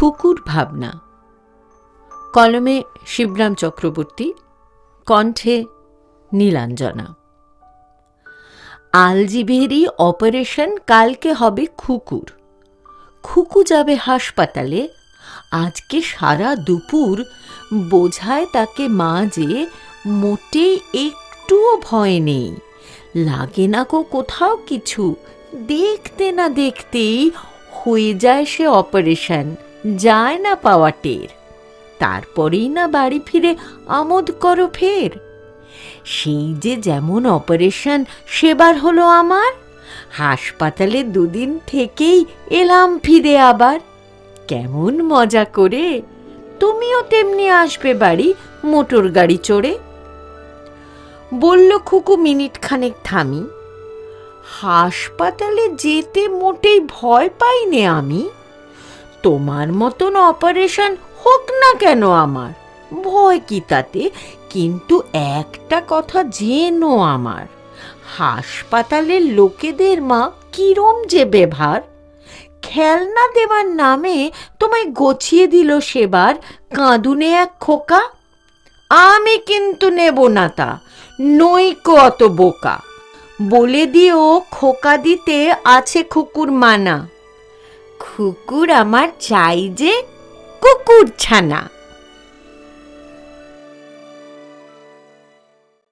খুকুর ভাবনা। কলমে শিবরাম চক্রবর্তী, কণ্ঠে নীলাঞ্জনা। আলজিভেরি অপারেশন কালকে হবে খুকুর। খুকু যাবে হাসপাতালে। আজকে সারা দুপুর বোঝায় তাকে মা যে মোটেই একটুও ভয় নেই, লাগে না কোথাও কিছু, দেখতে না দেখতেই হয়ে যায় সে অপারেশন, যায় না পাওয়া টের। তারপরেই না বাড়ি ফিরে আমোদ করো ফের। সেই যে যেমন অপারেশন সেবার হলো আমার, হাসপাতালে দুদিন থেকেই এলাম ফিরে আবার। কেমন মজা করে, তুমিও তেমনি আসবে বাড়ি মোটর গাড়ি চড়ে। বলল খুকু মিনিট খানেক থামি। হাসপাতালে যেতে মোটেই ভয় পাই নে আমি। তোমার মতন অপারেশন হোক না কেন আমার, ভয় কি তাতে, কিন্তু একটা কথা জেনো আমার, হাসপাতালের লোকেদের মা কিরম যে ব্যবহার। খেলনা দেবার নামে তোমায় গছিয়ে দিল সেবার কাঁদুনে এক খোকা। আমি কিন্তু নেব না তা, নইকো অত বোকা। বলে দিও খোকা দিতে আছে খুকুর মানা। খুকুর আমার চাই যে কুকুর ছানা।